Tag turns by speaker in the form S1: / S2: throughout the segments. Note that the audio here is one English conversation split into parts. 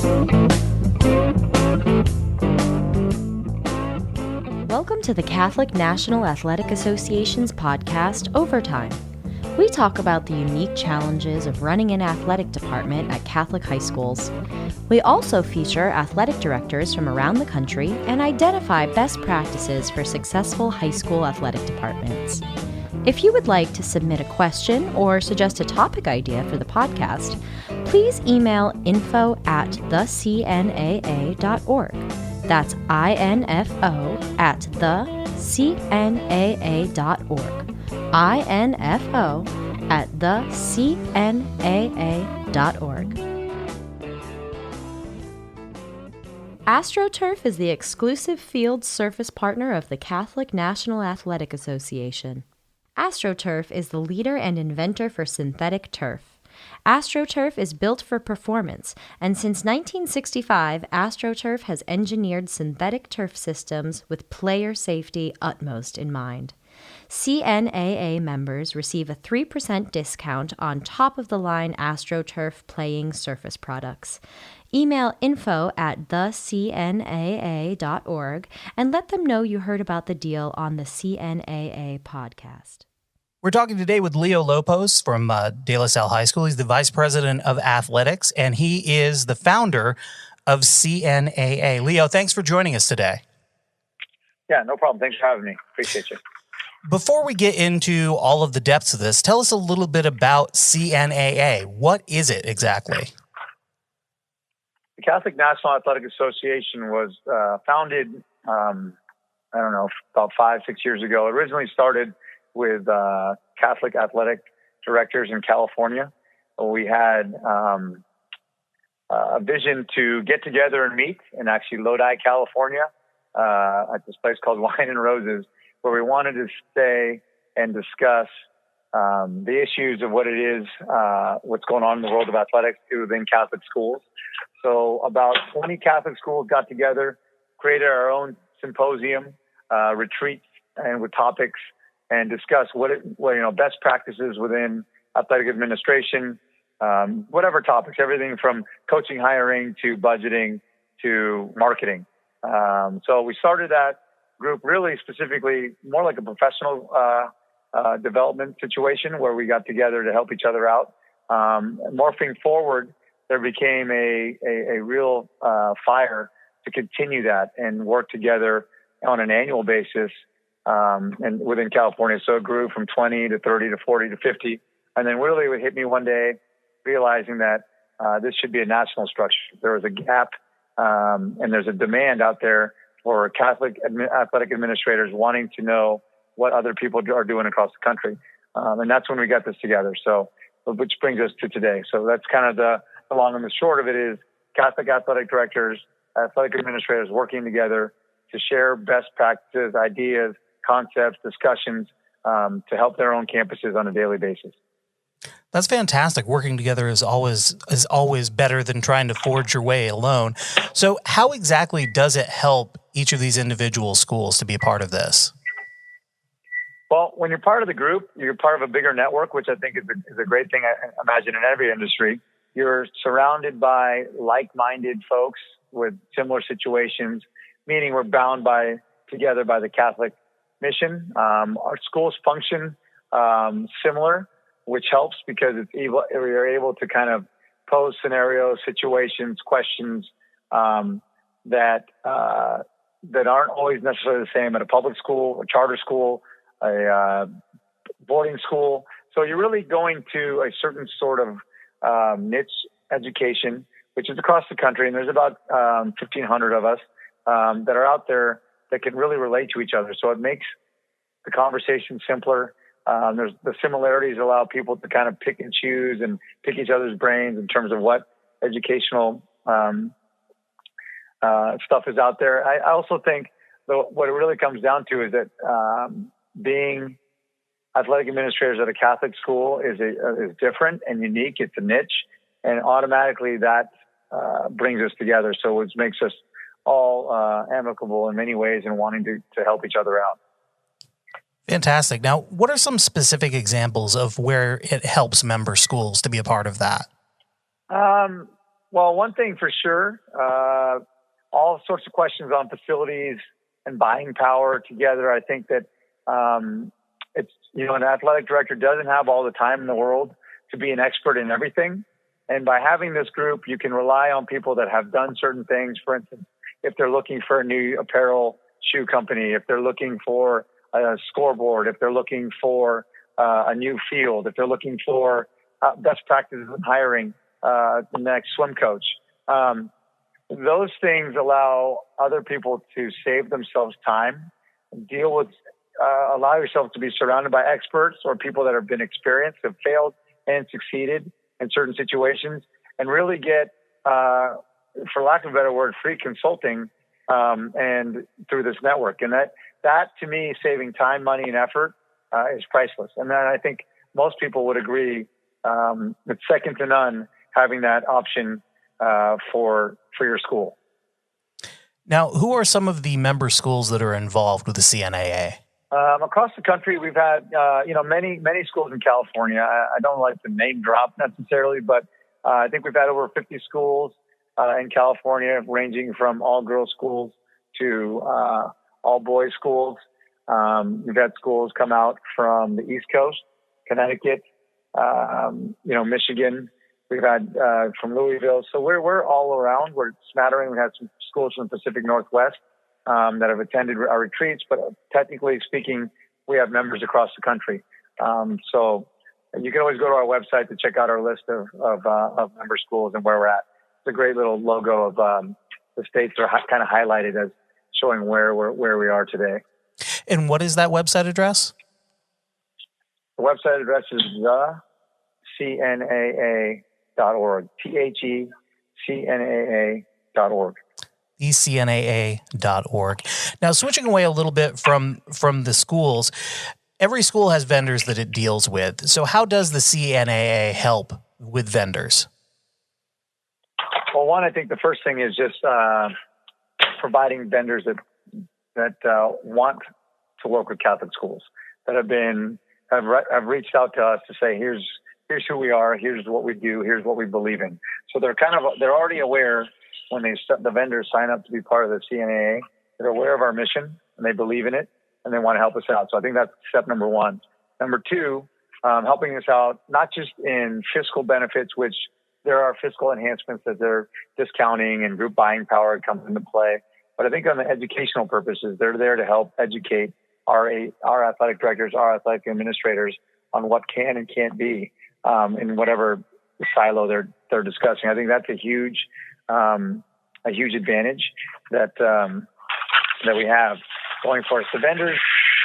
S1: Welcome to the Catholic National Athletic Association's podcast, Overtime. We talk about the unique challenges of running an athletic department at Catholic high schools. We also feature athletic directors from around the country and identify best practices for successful high school athletic departments. If you would like to submit a question or suggest a topic idea for the podcast, please email info@thecnaa.org. That's info@thecnaa.org. info@thecnaa.org. AstroTurf is the exclusive field surface partner of the Catholic National Athletic Association. AstroTurf is the leader and inventor for synthetic turf. AstroTurf is built for performance, and since 1965, AstroTurf has engineered synthetic turf systems with player safety utmost in mind. CNAA members receive a 3% discount on top-of-the-line AstroTurf playing surface products. Email info@thecnaa.org and let them know you heard about the deal on the CNAA podcast.
S2: We're talking today with Leo Lopoz from De La Salle High School. He's the Vice President of Athletics, and he is the founder of CNAA. Leo, thanks for joining us today.
S3: Yeah, no problem. Thanks for having me. Appreciate you.
S2: Before we get into all of the depths of this, tell us a little bit about CNAA. What is it exactly?
S3: The Catholic National Athletic Association was founded, about 5-6 years ago. It originally started with Catholic athletic directors in California. We had a vision to get together and meet in actually Lodi, California, at this place called Wine and Roses, where we wanted to stay and discuss the issues of what it is, what's going on in the world of athletics within Catholic schools. So about 20 Catholic schools got together, created our own symposium, retreats, and with topics, and discuss best practices within athletic administration, whatever topics, everything from coaching, hiring to budgeting to marketing. So we started that group really specifically more like a professional development situation where we got together to help each other out. Morphing forward, there became a real fire to continue that and work together on an annual basis and within California. So it grew from 20 to 30 to 40 to 50. And then really it hit me one day realizing that this should be a national structure. There was a gap and there's a demand out there for Catholic athletic administrators wanting to know what other people are doing across the country. And that's when we got this together. So, which brings us to today. So that's kind of the long and the short of it is Catholic athletic directors, athletic administrators working together to share best practices, ideas, concepts, discussions to help their own campuses on a daily basis.
S2: That's fantastic. Working together is always better than trying to forge your way alone. So how exactly does it help each of these individual schools to be a part of this?
S3: Well, when you're part of the group, you're part of a bigger network, which I think is a great thing, I imagine, in every industry. You're surrounded by like-minded folks with similar situations, meaning we're bound together by the Catholic mission. Our schools function similar, which helps because we're able to kind of pose scenarios, situations, questions that aren't always necessarily the same at a public school, a charter school, a boarding school. So you're really going to a certain sort of niche education, which is across the country, and there's about 1,500 of us that are out there that can really relate to each other. So it makes the conversation simpler. There's the similarities allow people to kind of pick and choose and pick each other's brains in terms of what educational stuff is out there. I also think what it really comes down to is that being athletic administrators at a Catholic school is different and unique. It's a niche, and automatically that brings us together. So it makes us all amicable in many ways and wanting to help each other out.
S2: Fantastic. Now, what are some specific examples of where it helps member schools to be a part of that?
S3: Well, one thing for sure, all sorts of questions on facilities and buying power together. I think that it's, an athletic director doesn't have all the time in the world to be an expert in everything. And by having this group, you can rely on people that have done certain things. For instance, if they're looking for a new apparel shoe company, if they're looking for a scoreboard, if they're looking for a new field, if they're looking for best practices in hiring the next swim coach. Those things allow other people to save themselves time, allow yourself to be surrounded by experts or people that have been experienced, have failed and succeeded in certain situations, and really get, for lack of a better word, free consulting and through this network. And that to me, saving time, money, and effort is priceless. And then I think most people would agree it's second to none having that option for your school.
S2: Now, who are some of the member schools that are involved with the CNAA?
S3: Across the country, we've had many schools in California. I don't like to name drop necessarily, but I think we've had over 50 schools in California, ranging from all girls schools to all boys schools. We've had schools come out from the East Coast, Connecticut, Michigan. We've had from Louisville. So we're all around. We're smattering. We had some schools from the Pacific Northwest that have attended our retreats, but technically speaking, we have members across the country. So you can always go to our website to check out our list of member schools and where we're at. It's a great little logo of the states are kind of highlighted as showing where we are today.
S2: And what is that website address?
S3: The website address is CNAA.org. THECNAA.org.
S2: ECNAA.org. Now, switching away a little bit from the schools, every school has vendors that it deals with. So how does the CNAA help with vendors?
S3: Well, one, I think the first thing is just providing vendors that want to work with Catholic schools, that have reached out to us to say, here's who we are, here's what we do, here's what we believe in. So they're already aware when the vendors sign up to be part of the CNAA. They're aware of our mission and they believe in it and they want to help us out. So I think that's step number one. Number two, helping us out not just in fiscal benefits, which there are fiscal enhancements that they're discounting and group buying power comes into play. But I think on the educational purposes, they're there to help educate our athletic directors, our athletic administrators on what can and can't be in whatever silo they're discussing. I think that's a huge advantage that we have going for us. The vendors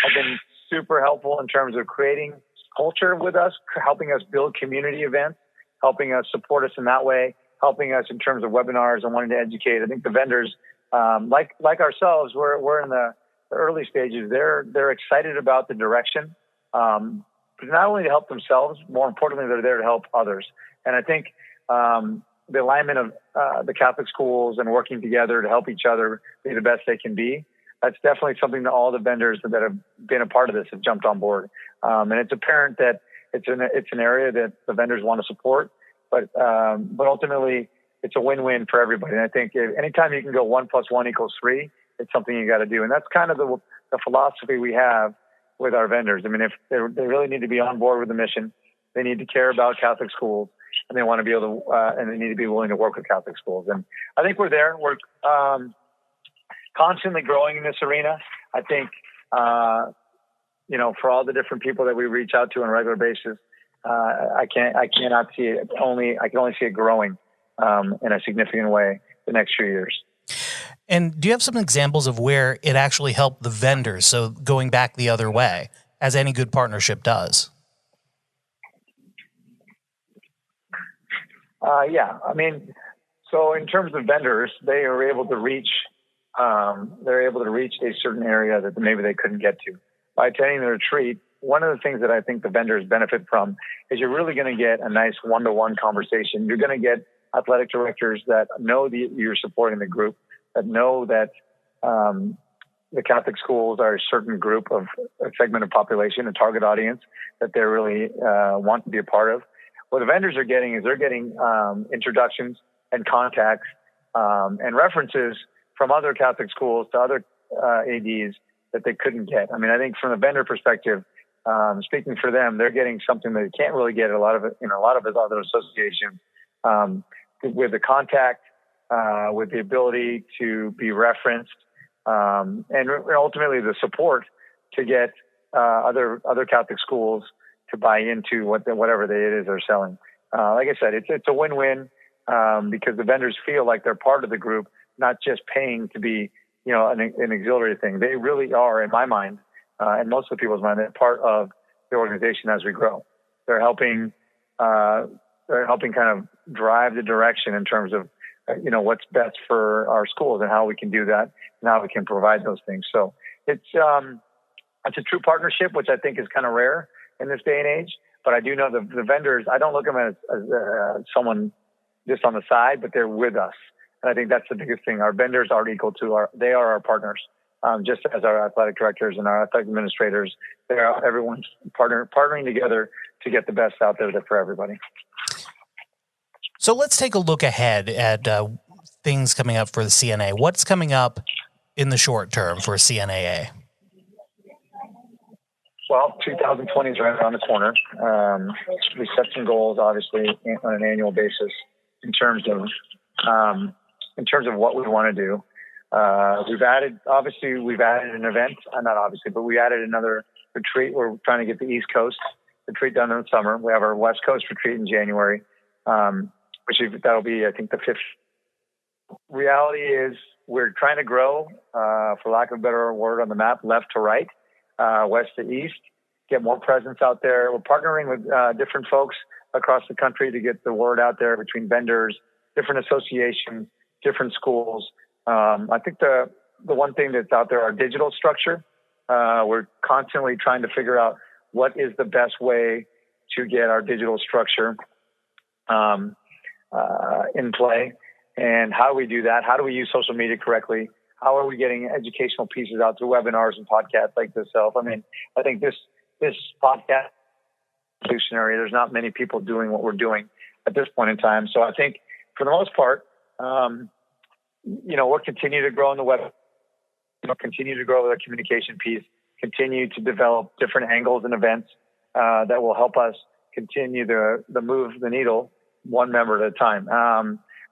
S3: have been super helpful in terms of creating culture with us, helping us build community events, helping us support us in that way, helping us in terms of webinars and wanting to educate. I think the vendors, like ourselves, we're in the early stages. They're excited about the direction, but not only to help themselves, more importantly, they're there to help others. And I think the alignment of the Catholic schools and working together to help each other be the best they can be, that's definitely something that all the vendors that have been a part of this have jumped on board. And it's apparent that it's an area that the vendors want to support, but ultimately it's a win-win for everybody. And I think anytime you can go 1 + 1 = 3, it's something you got to do. And that's kind of the philosophy we have with our vendors. I mean, if they really need to be on board with the mission, they need to care about Catholic schools, and they want to be able to, and they need to be willing to work with Catholic schools. And I think we're there. We're constantly growing in this arena. I think, for all the different people that we reach out to on a regular basis, I cannot see it. I can only see it growing in a significant way the next few years.
S2: And do you have some examples of where it actually helped the vendors? So going back the other way, as any good partnership does.
S3: Yeah. I mean, so in terms of vendors, they are able to reach a certain area that maybe they couldn't get to. By attending the retreat, one of the things that I think the vendors benefit from is you're really going to get a nice one-to-one conversation. You're going to get athletic directors that know that you're supporting the group, that know that the Catholic schools are a certain group of a segment of population, a target audience that they really want to be a part of. What the vendors are getting is they're getting introductions and contacts and references from other Catholic schools to other ADs that they couldn't get. I mean, I think from the vendor perspective, speaking for them, they're getting something that you can't really get in a lot of his other associations, with the contact, with the ability to be referenced, and ultimately the support to get other Catholic schools to buy into whatever it is they're selling. Like I said, it's a win-win because the vendors feel like they're part of the group, not just paying to be an auxiliary thing. They really are, in my mind, and most of the people's mind, they're part of the organization as we grow. They're helping kind of drive the direction in terms of what's best for our schools and how we can do that and how we can provide those things. So it's a true partnership, which I think is kind of rare in this day and age. But I do know the vendors, I don't look at them as someone just on the side, but they're with us. And I think that's the biggest thing. Our vendors are equal to they are our partners, just as our athletic directors and our athletic administrators. Everyone's partnering together to get the best out there for everybody.
S2: So let's take a look ahead at things coming up for the CNAA. What's coming up in the short term for CNAA?
S3: Well, 2020 is right around the corner. We set some goals, obviously, on an annual basis in terms of what we want to do. We've added an event, but we added another retreat. We're trying to get the East Coast retreat done in the summer. We have our West Coast retreat in January, that'll be, I think, the 5th. Reality is we're trying to grow, for lack of a better word, on the map, left to right, west to east, get more presence out there. We're partnering with different folks across the country to get the word out there between vendors, different associations, different schools. I think the one thing that's out there, our digital structure, we're constantly trying to figure out what is the best way to get our digital structure in play, and how do we do that? How do we use social media correctly? How are we getting educational pieces out through webinars and podcasts like this? I mean, I think this podcast is revolutionary. There's not many people doing what we're doing at this point in time. So I think for the most part, we'll continue to grow on the web, continue to grow with our communication piece, continue to develop different angles and events that will help us continue to move the needle one member at a time.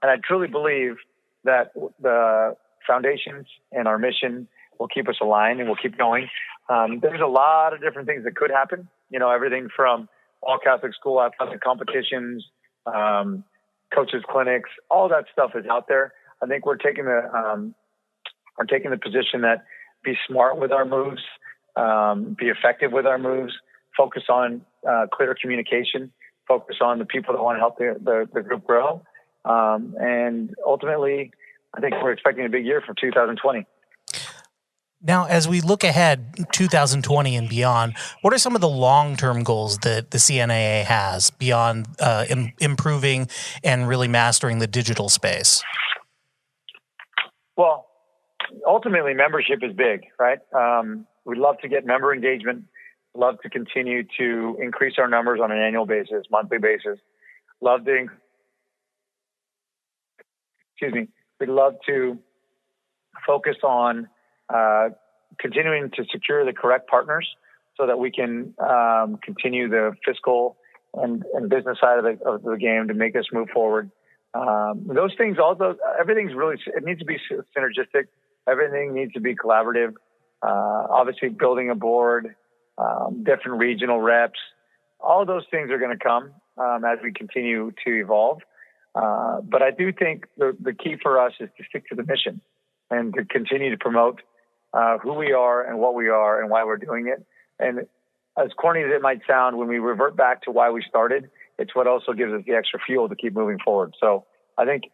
S3: And I truly believe that the foundations and our mission will keep us aligned and we'll keep going. There's a lot of different things that could happen, everything from all Catholic school athletic competitions, coaches clinics, all that stuff is out there. I think we're taking the position that be smart with our moves, be effective with our moves, focus on clear communication, focus on the people that want to help the group grow. And ultimately, I think we're expecting a big year for 2020.
S2: Now, as we look ahead, 2020 and beyond, what are some of the long-term goals that the CNAA has beyond improving and really mastering the digital space?
S3: Well, ultimately, membership is big, right? We'd love to get member engagement, love to continue to increase our numbers on an annual basis, monthly basis. We'd love to focus on continuing to secure the correct partners so that we can continue the fiscal and business side of the game to make us move forward. Those things, everything's really, it needs to be synergistic. Everything needs to be collaborative. Obviously, building a board, different regional reps, all of those things are going to come as we continue to evolve. But I do think the key for us is to stick to the mission and to continue to promote who we are and what we are and why we're doing it. And as corny as it might sound, when we revert back to why we started, it's what also gives us the extra fuel to keep moving forward. So I think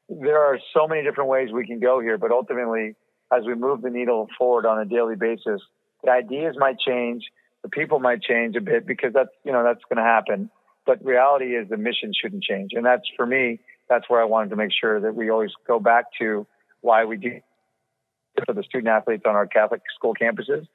S3: there are so many different ways we can go here, but ultimately, as we move the needle forward on a daily basis, the ideas might change, the people might change a bit because that's going to happen. But reality is the mission shouldn't change. And that's, for me, that's where I wanted to make sure that we always go back to why we do for the student athletes on our Catholic school campuses,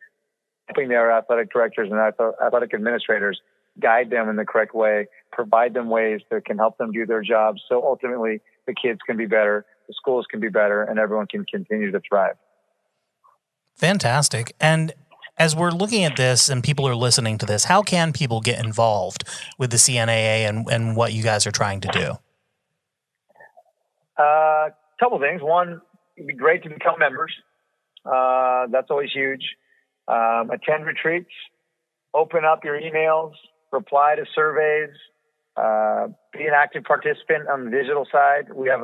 S3: helping their athletic directors and athletic administrators guide them in the correct way, provide them ways that can help them do their jobs. So ultimately the kids can be better, the schools can be better, and everyone can continue to thrive.
S2: Fantastic. And as we're looking at this and people are listening to this, how can people get involved with the CNAA and what you guys are trying to do?
S3: Couple things. One, it'd be great to become members. That's always huge. Attend retreats, open up your emails, reply to surveys, be an active participant on the digital side. We have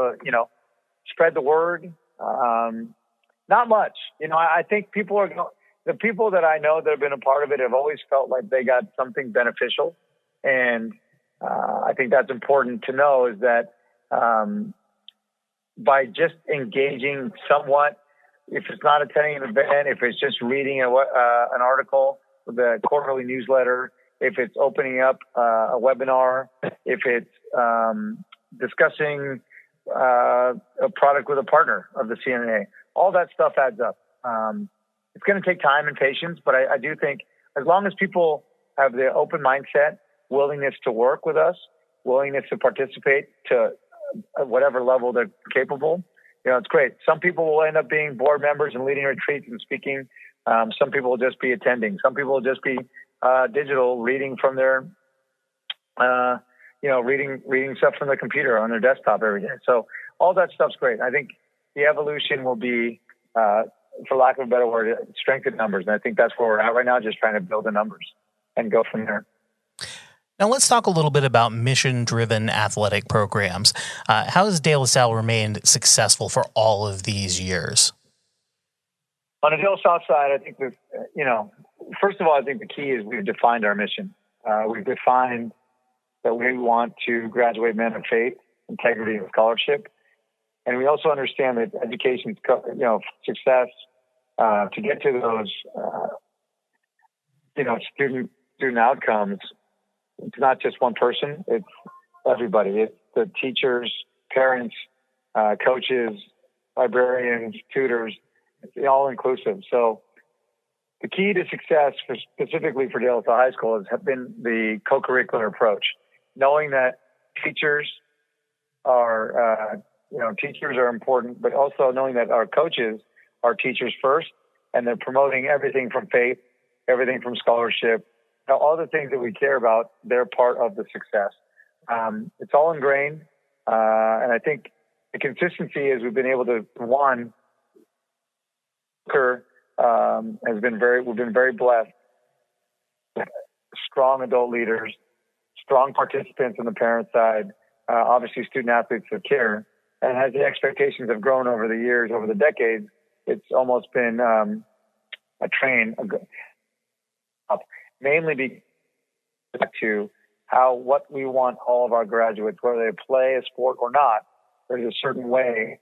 S3: spread the word. Not much. I think the people that I know that have been a part of it have always felt like they got something beneficial. And I think that's important to know is that by just engaging somewhat, if it's not attending an event, if it's just reading an article, the quarterly newsletter, if it's opening up a webinar, if it's discussing a product with a partner of the CNAA, all that stuff adds up. It's going to take time and patience, but I do think as long as people have the open mindset, willingness to work with us, willingness to participate to whatever level they're capable, it's great. Some people will end up being board members and leading retreats and speaking. Some people will just be attending. Some people will just be digital, reading from their, reading stuff from the computer on their desktop every day. So all that stuff's great. I think the evolution will be, for lack of a better word, strength in numbers. And I think that's where we're at right now, just trying to build the numbers and go from there.
S2: Now let's talk a little bit about mission-driven athletic programs. How has De La Salle remained successful for all of these years?
S3: On the De La Salle side, I think first of all, I think the key is we've defined our mission. We've defined that we want to graduate men of faith, integrity, and scholarship. And we also understand that education, success, to get to those, student outcomes, it's not just one person, it's everybody. It's the teachers, parents, coaches, librarians, tutors, it's all inclusive. So the key to success specifically for De La Salle High School has been the co-curricular approach, knowing that teachers are important, but also knowing that our coaches are teachers first, and they're promoting everything from faith, everything from scholarship, all the things that we care about. They're part of the success. It's all ingrained, and I think the consistency is we've been able to we've been very blessed. Strong adult leaders, strong participants on the parent side, obviously student athletes that care. And as the expectations have grown over the years, over the decades, it's almost been a train, mainly because to what we want all of our graduates, whether they play a sport or not, there's a certain way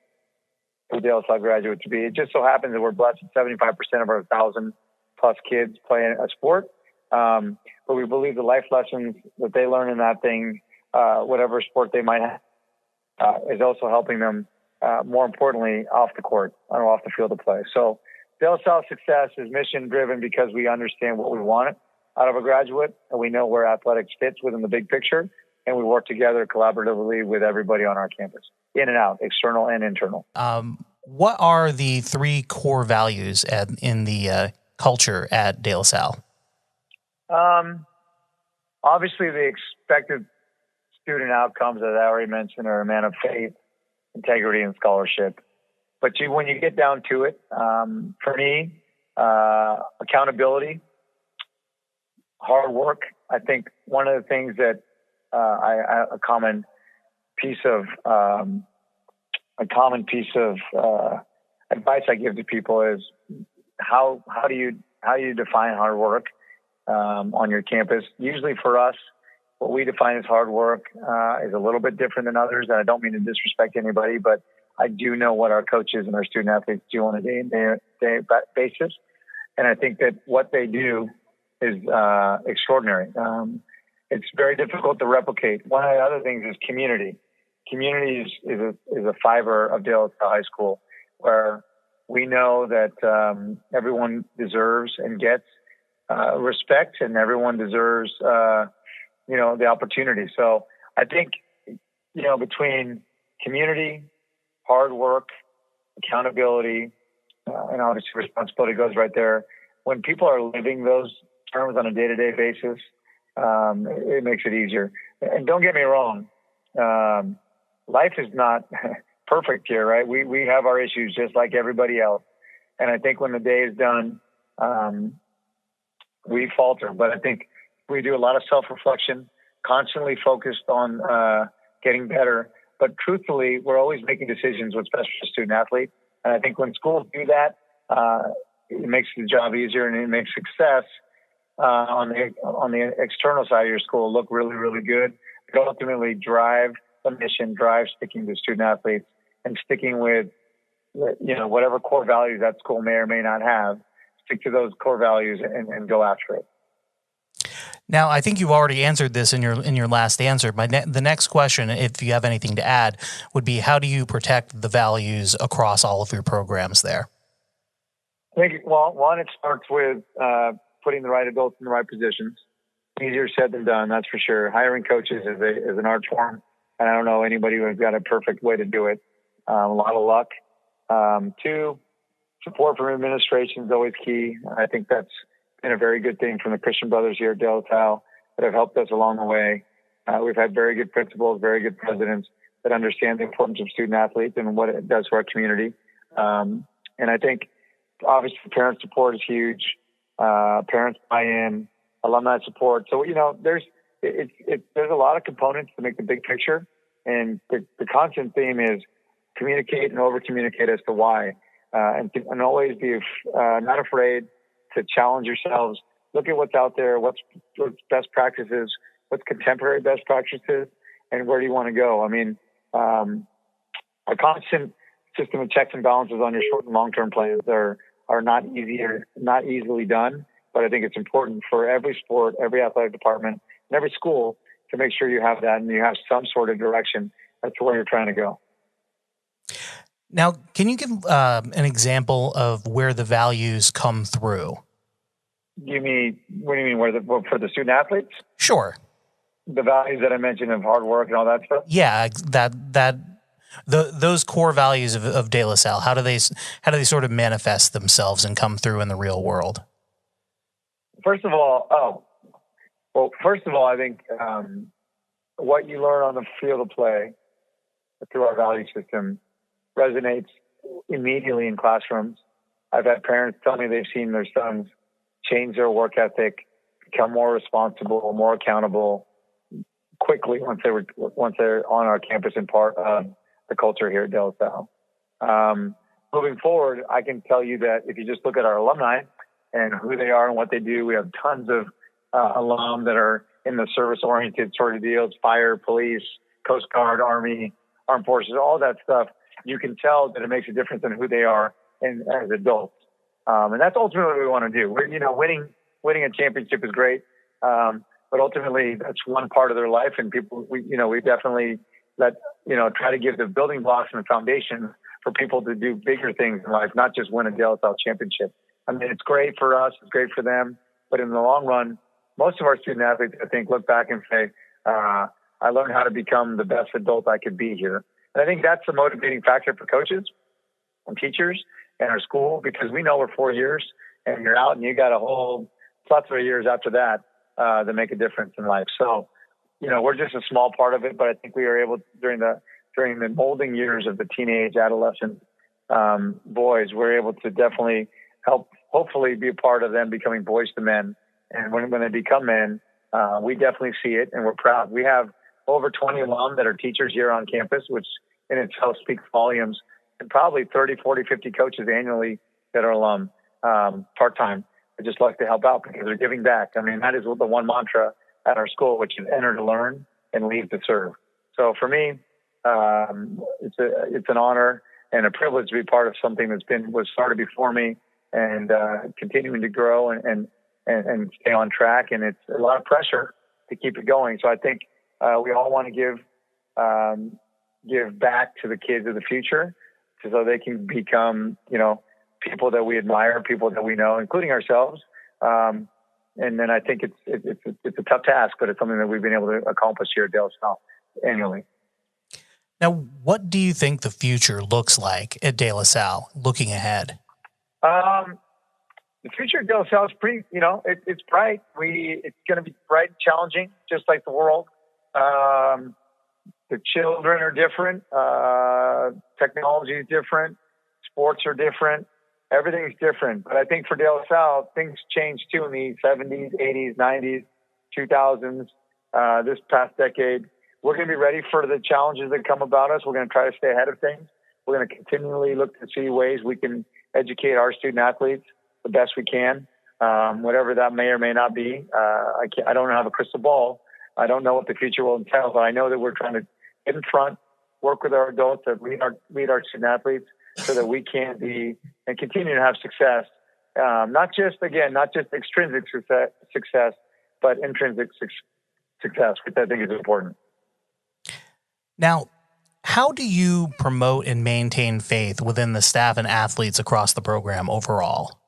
S3: for De La Salle graduate to be. It just so happens that we're blessed with 75% of our 1,000+ kids playing a sport. But we believe the life lessons that they learn in that thing, whatever sport they might have, is also helping them, more importantly, off the court or off the field of play. So De La Salle's success is mission driven because we understand what we want out of a graduate, and we know where athletics fits within the big picture, and we work together collaboratively with everybody on our campus, in and out, external and internal.
S2: What are the 3 core values in the culture at De La Salle?
S3: Obviously, the expected student outcomes that I already mentioned are a man of faith, integrity, and scholarship. But when you get down to it, for me, accountability, hard work. I think one of the things that a common piece of advice I give to people is how do you define hard work on your campus? Usually for us, what we define as hard work is a little bit different than others. And I don't mean to disrespect anybody, but I do know what our coaches and our student athletes do on a day-to-day basis. And I think that what they do is extraordinary. It's very difficult to replicate. One of the other things is community. Community is a fiber of De La Salle High School, where we know that everyone deserves and gets respect, and everyone deserves the opportunity. So I think, between community, hard work, accountability, and obviously responsibility goes right there. When people are living those terms on a day-to-day basis, it makes it easier. And don't get me wrong, life is not perfect here, right? We have our issues just like everybody else. And I think when the day is done, we falter. But I think we do a lot of self-reflection, constantly focused on getting better. But truthfully, we're always making decisions what's best for the student athlete. And I think when schools do that, it makes the job easier, and it makes success on the external side of your school look really, really good. It ultimately drive the mission, drive sticking to student athletes and sticking with, whatever core values that school may or may not have. Stick to those core values and go after it.
S2: Now, I think you've already answered this in your last answer. The next question, if you have anything to add, would be how do you protect the values across all of your programs there?
S3: I think, one, it starts with putting the right adults in the right positions. Easier said than done, that's for sure. Hiring coaches is an art form, and I don't know anybody who's got a perfect way to do it. A lot of luck. 2, support from administration is always key. I think that's been a very good thing from the Christian brothers here at De La Salle that have helped us along the way. We've had very good principals, very good presidents that understand the importance of student athletes and what it does for our community. And I think obviously parent support is huge. Parents buy-in, alumni support. So, there's a lot of components to make the big picture. And the constant theme is communicate and over-communicate as to why. And always be not afraid to challenge yourselves. Look at what's out there, what's best practices, what's contemporary best practices, and where do you want to go? I mean, a constant system of checks and balances on your short and long-term plans are not easily done, but I think it's important for every sport, every athletic department, and every school to make sure you have that and you have some sort of direction as to where you're trying to go.
S2: Now, can you give an example of where the values come through?
S3: What do you mean for the student athletes?
S2: Sure.
S3: The values that I mentioned of hard work and all that stuff?
S2: Yeah, those core values of De La Salle, how do they sort of manifest themselves and come through in the real world?
S3: First of all, I think what you learn on the field of play through our value system resonates immediately in classrooms. I've had parents tell me they've seen their sons change their work ethic, become more responsible, more accountable quickly once they're on our campus and part of the culture here at De La Salle. Moving forward, I can tell you that if you just look at our alumni and who they are and what they do, we have tons of alum that are in the service-oriented sort of deals, fire, police, Coast Guard, Army, Armed Forces, all that stuff. You can tell that it makes a difference in who they are as adults. And that's ultimately what we want to do. Winning a championship is great. But ultimately that's one part of their life, and people, we definitely try to give the building blocks and the foundation for people to do bigger things in life, not just win a De La Salle championship. I mean, it's great for us, it's great for them, but in the long run, most of our student athletes, I think, look back and say, I learned how to become the best adult I could be here. And I think that's a motivating factor for coaches and teachers and our school, because we know we're 4 years and you're out and you got a whole plethora of years after that that make a difference in life. So, we're just a small part of it, but I think we are able during the molding years of the teenage, adolescent boys, we're able to definitely help, hopefully be a part of them becoming boys to men. And when they become men, we definitely see it and we're proud. We have over 20 alum that are teachers here on campus, which in itself speaks volumes, and probably 30, 40, 50 coaches annually that are alum part-time. I just like to help out because they're giving back. I mean, that is the one mantra at our school, which is enter to learn and leave to serve. So for me, it's an honor and a privilege to be part of something was started before me and continuing to grow and stay on track. And it's a lot of pressure to keep it going. So I think we all want to give back to the kids of the future so they can become, people that we admire, people that we know, including ourselves. And then I think it's a tough task, but it's something that we've been able to accomplish here at De La Salle annually.
S2: Now, what do you think the future looks like at De La Salle, looking ahead?
S3: The future of De La Salle is pretty, it's bright. It's going to be bright and challenging, just like the world. The children are different. Technology is different. Sports are different. Everything's different. But I think for De La Salle, things changed too in the 70s, 80s, 90s, 2000s, this past decade. We're going to be ready for the challenges that come about us. We're going to try to stay ahead of things. We're going to continually look to see ways we can educate our student athletes the best we can, whatever that may or may not be. I don't have a crystal ball. I don't know what the future will entail, but I know that we're trying to get in front, work with our adults that lead our student athletes so that we can be and continue to have success. Not just extrinsic success, but intrinsic success, which I think is important.
S2: Now, how do you promote and maintain faith within the staff and athletes across the program overall?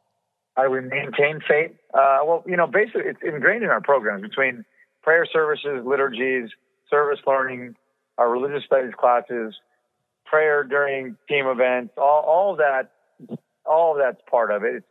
S3: How do we maintain faith? Basically, it's ingrained in our programs between prayer services, liturgies, service learning, our religious studies classes, prayer during team events. All of that's part of it.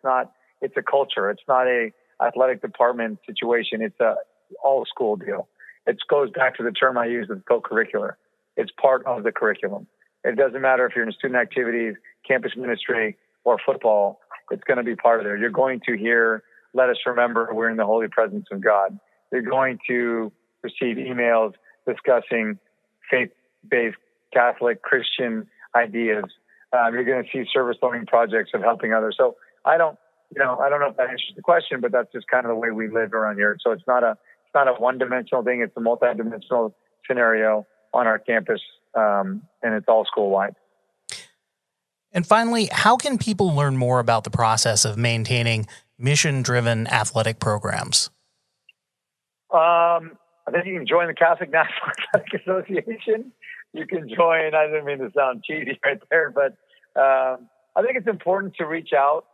S3: It's a culture. It's not a athletic department situation. It's a all school deal. It goes back to the term I use of co-curricular. It's part of the curriculum. It doesn't matter if you're in student activities, campus ministry, or football. It's going to be part of there. You're going to hear, let us remember we're in the holy presence of God. You're going to receive emails discussing faith-based Catholic Christian ideas. You're going to see service learning projects of helping others. So I don't know if that answers the question, but that's just kind of the way we live around here. So it's not a one-dimensional thing. It's a multi-dimensional scenario on our campus, and it's all school-wide.
S2: And finally, how can people learn more about the process of maintaining mission-driven athletic programs?
S3: I think you can join the Catholic National Athletic Association. You can join, I didn't mean to sound cheesy right there, but I think it's important to reach out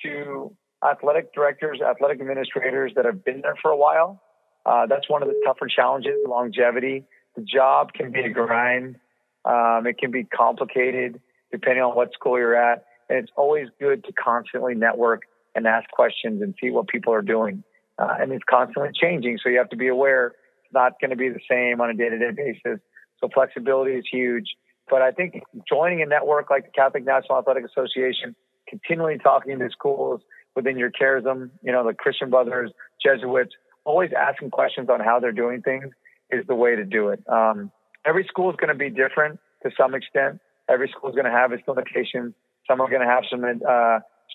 S3: to athletic directors, athletic administrators that have been there for a while. That's one of the tougher challenges, longevity. The job can be a grind. It can be complicated depending on what school you're at. And it's always good to constantly network and ask questions and see what people are doing. And it's constantly changing, so you have to be aware it's not going to be the same on a day-to-day basis. So flexibility is huge. But I think joining a network like the Catholic National Athletic Association, continually talking to schools within your charism, the Christian Brothers, Jesuits, always asking questions on how they're doing things is the way to do it. Every school is going to be different to some extent. Every school is going to have its limitations. Some are going to have some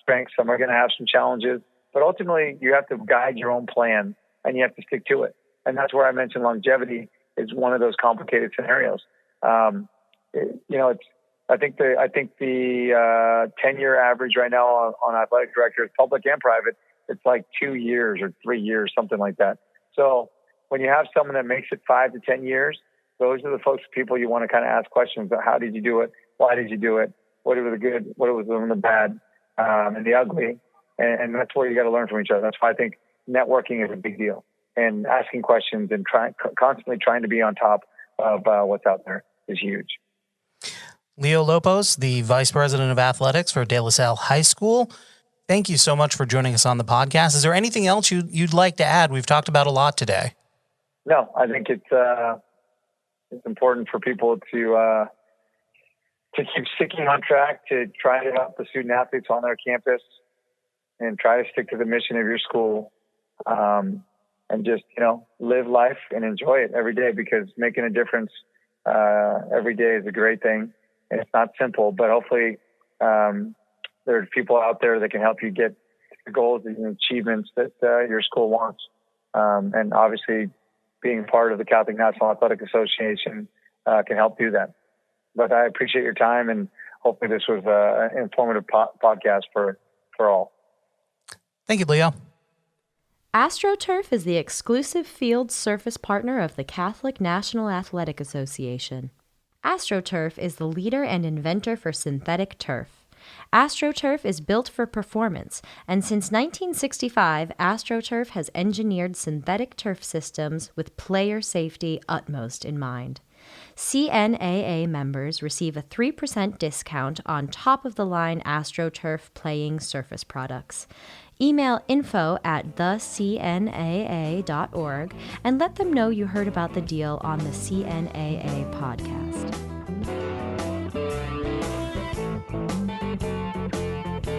S3: strengths. Some are going to have some challenges. But ultimately, you have to guide your own plan, and you have to stick to it. And that's where I mentioned longevity is one of those complicated scenarios. I think the 10-year average right now on athletic directors, public and private, it's like 2 years or 3 years, something like that. So when you have someone that makes it 5 to 10 years, those are the people you want to kind of ask questions about. How did you do it? Why did you do it? What was the good? What was the bad and the ugly? And that's where you got to learn from each other. That's why I think networking is a big deal, and asking questions and constantly trying to be on top of what's out there is huge.
S2: Leo Lopoz, the Vice President of Athletics for De La Salle High School. Thank you so much for joining us on the podcast. Is there anything else you'd like to add? We've talked about a lot today.
S3: No, I think it's important for people to keep sticking on track, to try to help the student athletes on their campus, and try to stick to the mission of your school, and just live life and enjoy it every day, because making a difference every day is a great thing. And it's not simple, but hopefully there's people out there that can help you get the goals and achievements that your school wants. And obviously, being part of the Catholic National Athletic Association can help do that. But I appreciate your time, and hopefully this was an informative podcast for all.
S2: Thank you, Leo.
S1: AstroTurf is the exclusive field surface partner of the Catholic National Athletic Association. AstroTurf is the leader and inventor for synthetic turf. AstroTurf is built for performance, and since 1965, AstroTurf has engineered synthetic turf systems with player safety utmost in mind. CNAA members receive a 3% discount on top-of-the-line AstroTurf playing surface products. Email info@thecnaa.org and let them know you heard about the deal on the CNAA podcast.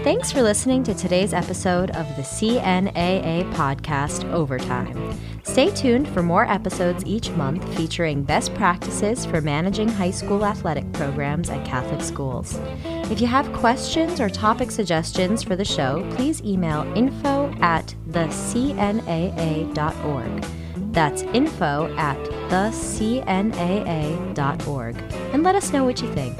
S1: Thanks for listening to today's episode of the CNAA podcast, Overtime. Stay tuned for more episodes each month featuring best practices for managing high school athletic programs at Catholic schools. If you have questions or topic suggestions for the show, please email info@thecnaa.org. That's info@thecnaa.org. And let us know what you think.